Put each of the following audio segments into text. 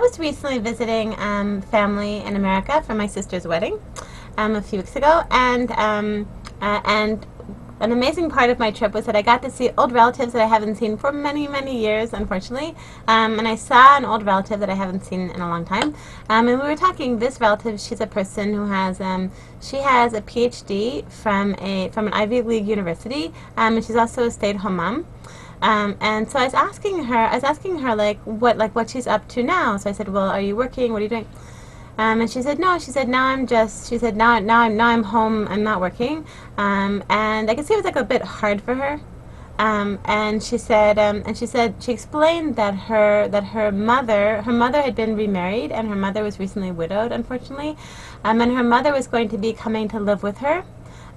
was recently visiting family in America for my sister's wedding a few weeks ago, and an amazing part of my trip was that I got to see old relatives that I haven't seen for many, many years, unfortunately. And I saw an old relative that I haven't seen in a long time. And we were talking. This relative, she's a person who has she has a PhD from an Ivy League university, and she's also a stay-at-home mom. And so I was asking her what she's up to now. So I said, well, are you working? What are you doing? And she said, no. She said, now I'm home. I'm not working. And I could see it was like a bit hard for her. And she explained that her mother had been remarried, and her mother was recently widowed, unfortunately. And her mother was going to be coming to live with her,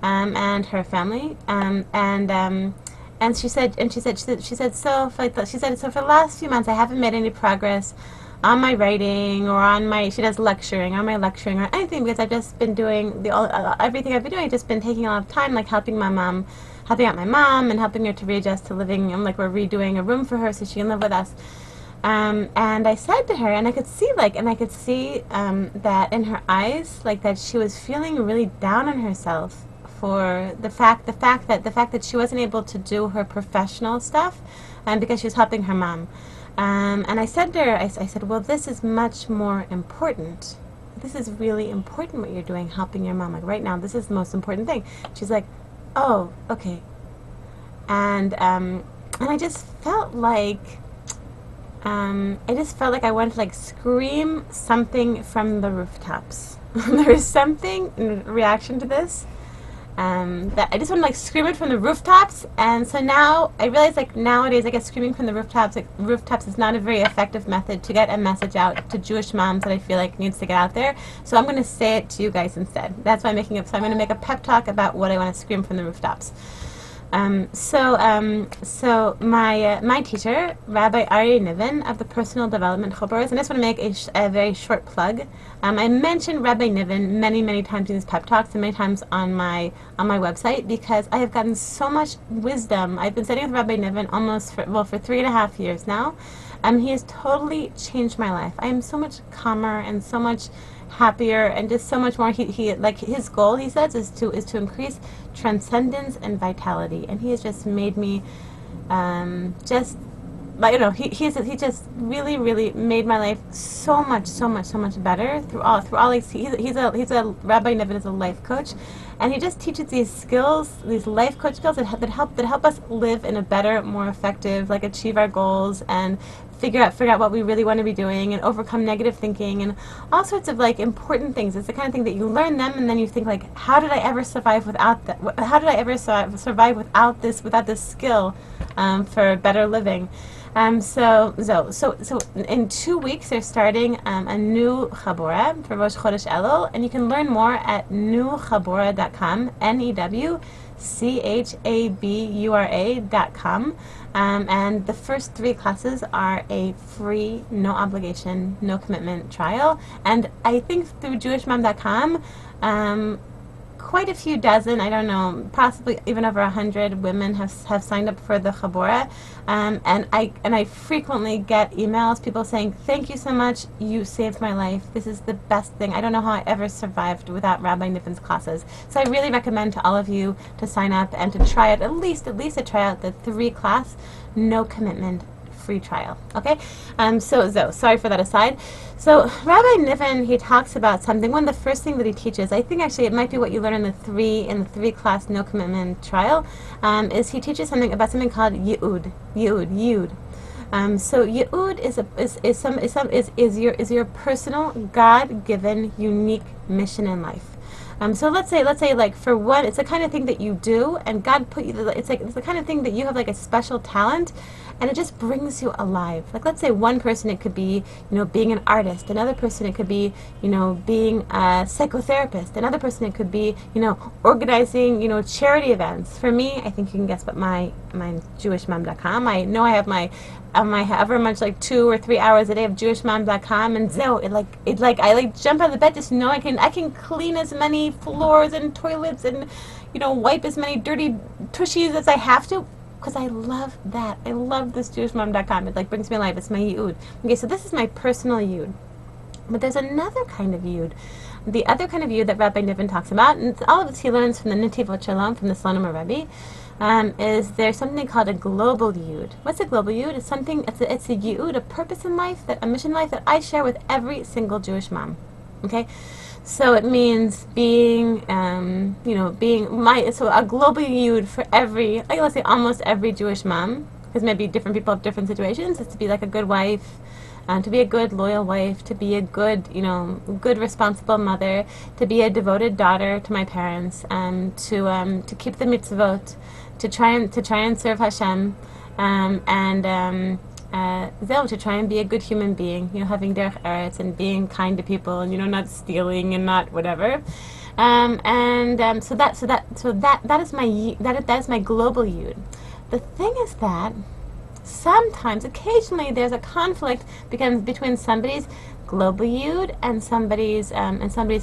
and her family. And she said, so for the last few months I haven't made any progress on my writing or on my, she does lecturing, on my lecturing or anything, because I've just been doing everything I've been doing. I've just been taking a lot of time, like helping out my mom and helping her to readjust to living. Like we're redoing a room for her so she can live with us. And I said to her, and I could see that in her eyes, like that she was feeling really down on herself for the fact that she wasn't able to do her professional stuff, because she was helping her mom. And I said to her, I said, well, this is much more important. This is really important what you're doing, helping your mom. Like right now, this is the most important thing. She's like, oh, okay. And I just felt like I wanted to like scream something from the rooftops. There was something in reaction to this. That I just want to like scream it from the rooftops, and so now I realize like nowadays I guess screaming from the rooftops is not a very effective method to get a message out to Jewish moms that I feel like needs to get out there. So I'm going to say it to you guys instead. That's why I'm making it. So I'm going to make a pep talk about what I want to scream from the rooftops. So my teacher, Rabbi Aryeh Niven of the Personal Development Chaburs, and I just want to make a very short plug. I mentioned Rabbi Niven many times in these pep talks and many times on my website because I have gotten so much wisdom. I've been studying with Rabbi Niven for 3.5 years now. He has totally changed my life. I am so much calmer and so much happier and just so much more. He like his goal, he says, is to increase transcendence and vitality, and he has just made me just like, you know, he just really made my life so much better through all like he's a Rabbi Niven is a life coach, and he just teaches these skills, these life coach skills that help us live in a better, more effective, like achieve our goals and figure out what we really want to be doing and overcome negative thinking and all sorts of like important things. It's the kind of thing that you learn them and then you think like, how did I ever survive without that? How did I ever survive without this skill for better living? So in 2 weeks they're starting a new Chabura for Rosh Chodesh Elul, and you can learn more at newchabura.com, newchabura.com. And the first 3 classes are a free, no obligation, no commitment trial. And I think through jewishmom.com, quite a few dozen, I don't know, possibly even over 100 women have signed up for the Chabura, and I frequently get emails, people saying, thank you so much, you saved my life, this is the best thing, I don't know how I ever survived without Rabbi Niven's classes. So I really recommend to all of you to sign up and to try it, at least to try out the 3-class, no commitment, free trial. Okay, so sorry for that aside. So Rabbi Niven, he talks about something. One of the first things that he teaches, I think actually it might be what you learn in the 3-class no commitment trial, is he teaches something called Yud. So Yud is your personal, God-given, unique mission in life. So let's say like for one, it's the kind of thing that you do, and God put you. It's the kind of thing that you have like a special talent, and it just brings you alive. Like let's say one person, it could be, you know, being an artist. Another person, it could be, you know, being a psychotherapist. Another person, it could be, you know, organizing, you know, charity events. For me, I think you can guess what my jewishmom.com. I know I have my however much, like 2 or 3 hours a day of jewishmom.com, and so I jump out of the bed just know I can clean as many floors and toilets and, you know, wipe as many dirty tushies as I have to because I love that. I love this JewishMom.com. It like brings me alive. It's my yud. Okay, so this is my personal yud. But there's another kind of yud. The other kind of yud that Rabbi Niven talks about, and all of this he learns from the Netivot Shalom, from the Slonim Rebbe, is there's something called a global yud. What's a global yud? It's something. It's a yud, a purpose in life, a mission in life that I share with every single Jewish mom. Okay. So it means being, so a global yud for every, like let's say almost every Jewish mom, because maybe different people have different situations, is to be like a good wife, to be a good loyal wife, to be a good, good responsible mother, to be a devoted daughter to my parents, to keep the mitzvot, to try and serve Hashem, to try and be a good human being, having derech eretz and being kind to people, and not stealing and not whatever, so that is my global yud. The thing is that sometimes, occasionally, there's a conflict between somebody's global yud and somebody's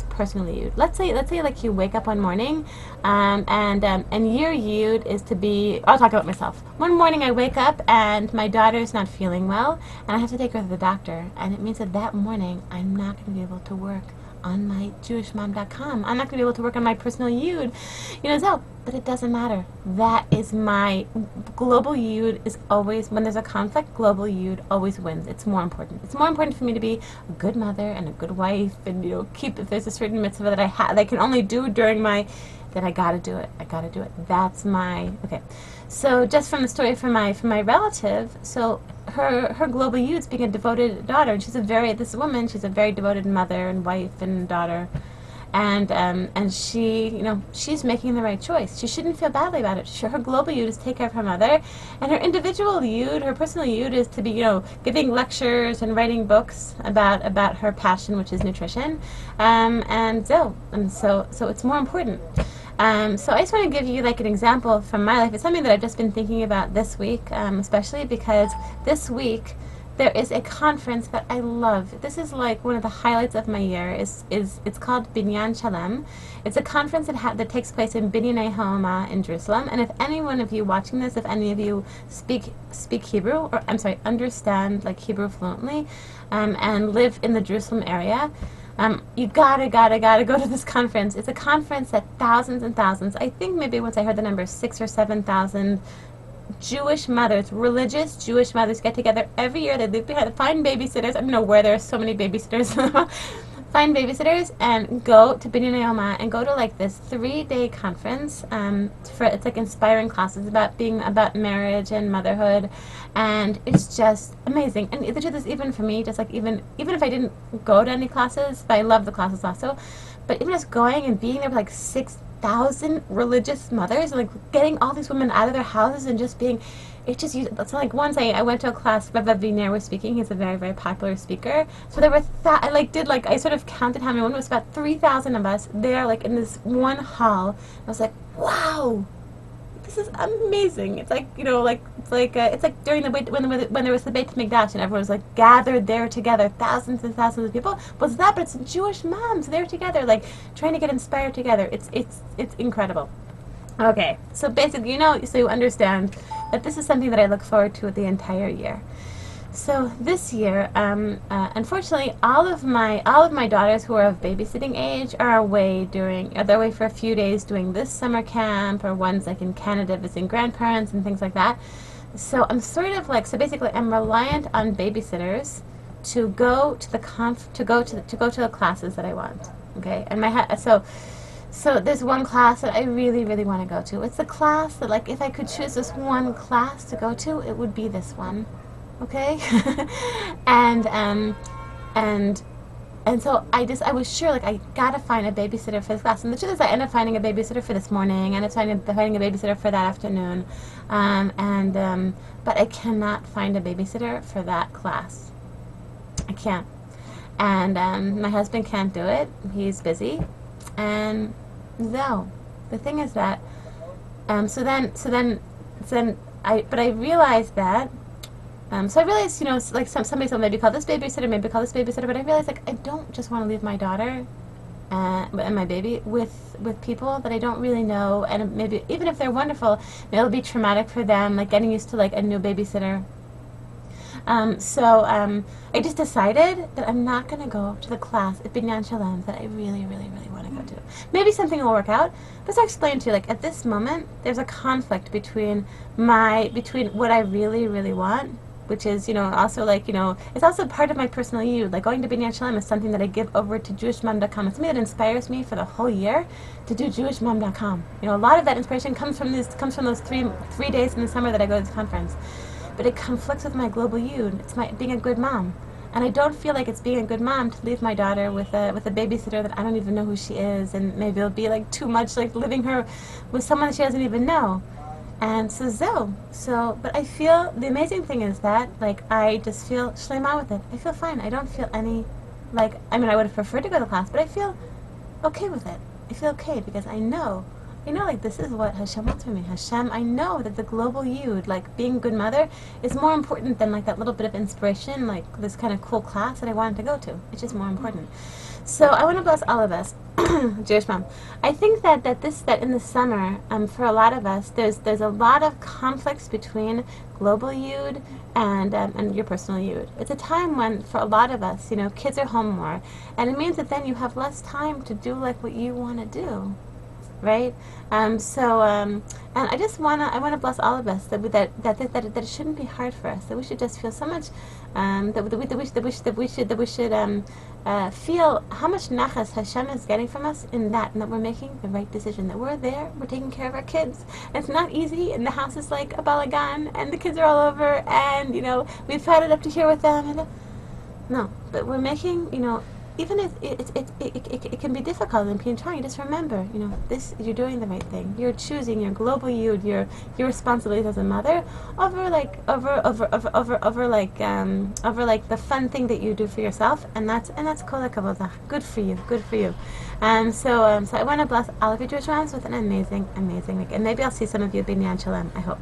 personal yud. Let's say like you wake up one morning, and your yud is to be. I'll talk about myself. One morning I wake up and my daughter's not feeling well, and I have to take her to the doctor, and it means that morning I'm not going to be able to work on my JewishMom.com. I'm not going to be able to work on my personal yud, but it doesn't matter. That is my global yud. Is always, when there's a conflict, global yud always wins. It's more important. It's more important for me to be a good mother and a good wife, and if there's a certain mitzvah that I can only do during my, then I gotta do it. That's my okay. So just from the story from my relative, so her global yud is being a devoted daughter, and she's a very devoted mother and wife and daughter, and she's making the right choice. She shouldn't feel badly about it. Her global yud is to take care of her mother, and her individual yud, her personal yud, is to be giving lectures and writing books about her passion, which is nutrition, so it's more important. So I just want to give you like an example from my life. It's something that I've just been thinking about this week, especially because this week there is a conference that I love. This is like one of the highlights of my year. It's called Binyan Shalem. It's a conference that takes place in Binyanei Ha'oma in Jerusalem. And if any one of you watching this, if any of you speak Hebrew, or understand like Hebrew fluently, and live in the Jerusalem area, you gotta go to this conference. It's a conference that thousands and thousands, I think maybe once I heard the number 6,000 or 7,000 Jewish mothers, religious Jewish mothers, get together every year. They leave behind, find babysitters. I don't know where there are so many babysitters. Find babysitters and go to Binyanei Ha'oma and go to like this 3-day conference. It's like inspiring classes about marriage and motherhood, and it's just amazing. And the truth is, even for me, just like even if I didn't go to any classes, but I love the classes also. But even just going and being there with like 6,000 religious mothers, and like getting all these women out of their houses and just being. It's like once I went to a class, Rabbi Viner was speaking. He's a very, very popular speaker. So there were, I sort of counted how many women. It was about 3,000 of us there, like in this one hall. I was like, wow, this is amazing. It's like, it's like during the when there was the Beit Mikdash and everyone was like gathered there together, thousands and thousands of people. But it's Jewish moms there together, like trying to get inspired together. It's incredible. Okay, so basically, so you understand that this is something that I look forward to the entire year. So this year, unfortunately, all of my daughters who are of babysitting age are away they're away for a few days doing this summer camp, or one's like in Canada visiting grandparents and things like that. So I'm sort of like, basically I'm reliant on babysitters to go to the classes that I want. Okay, and So there's one class that I really, really want to go to. It's a class that, like, if I could choose this one class to go to, it would be this one, okay? and so I was sure, like, I gotta find a babysitter for this class. And the truth is, I ended up finding a babysitter for this morning, and I ended up finding a babysitter for that afternoon, but I cannot find a babysitter for that class. I can't, and my husband can't do it. He's busy, and. No, the thing is that, so then I realized that, so I realized, like somebody said, maybe call this babysitter, but I realized, like, I don't just want to leave my daughter and my baby with people that I don't really know, and maybe even if they're wonderful, it'll be traumatic for them, like getting used to like a new babysitter. I just decided that I'm not going to go to the class at Binyan Shalom that I really, really, really want to go to. Maybe something will work out. But I'll explain to you, like, at this moment, there's a conflict between what I really, really want, which is, also like, it's also part of my personal yud. Like, going to Binyan Shalom is something that I give over to JewishMom.com. It's something that inspires me for the whole year to do JewishMom.com. A lot of that inspiration comes from those three days in the summer that I go to this conference. But it conflicts with my global yud. It's my being a good mom, and I don't feel like it's being a good mom to leave my daughter with a babysitter that I don't even know who she is, and maybe it'll be like too much, like living her with someone that she doesn't even know. And but I feel the amazing thing is that like I just feel shlema with it. I feel fine. I don't feel any I would have preferred to go to class, but I feel okay with it. I feel okay because I know like this is what Hashem wants from me. Hashem, I know that the global yud, like being a good mother, is more important than like that little bit of inspiration, like this kind of cool class that I wanted to go to. It's just more important. So I want to bless all of us, Jewish mom. I think that in the summer, for a lot of us, there's a lot of conflicts between global yud and your personal yud. It's a time when, for a lot of us, kids are home more, and it means that then you have less time to do like what you want to do. Right, and I just wanna bless all of us that it shouldn't be hard for us. That we should just feel so much that we should feel how much nachas Hashem is getting from us and that we're making the right decision. That we're there, we're taking care of our kids. And it's not easy, and the house is like a balagan, and the kids are all over, and we've had it up to here with them. And no, but we're making even if it can be difficult and being trying, just remember, you're doing the right thing. You're choosing your global yud, your responsibilities as a mother over the fun thing that you do for yourself, and that's kol hakavod. Good for you, good for you. So I want to bless all of you Jewish moms with an amazing week, and maybe I'll see some of you at Binyan Shalom. I hope.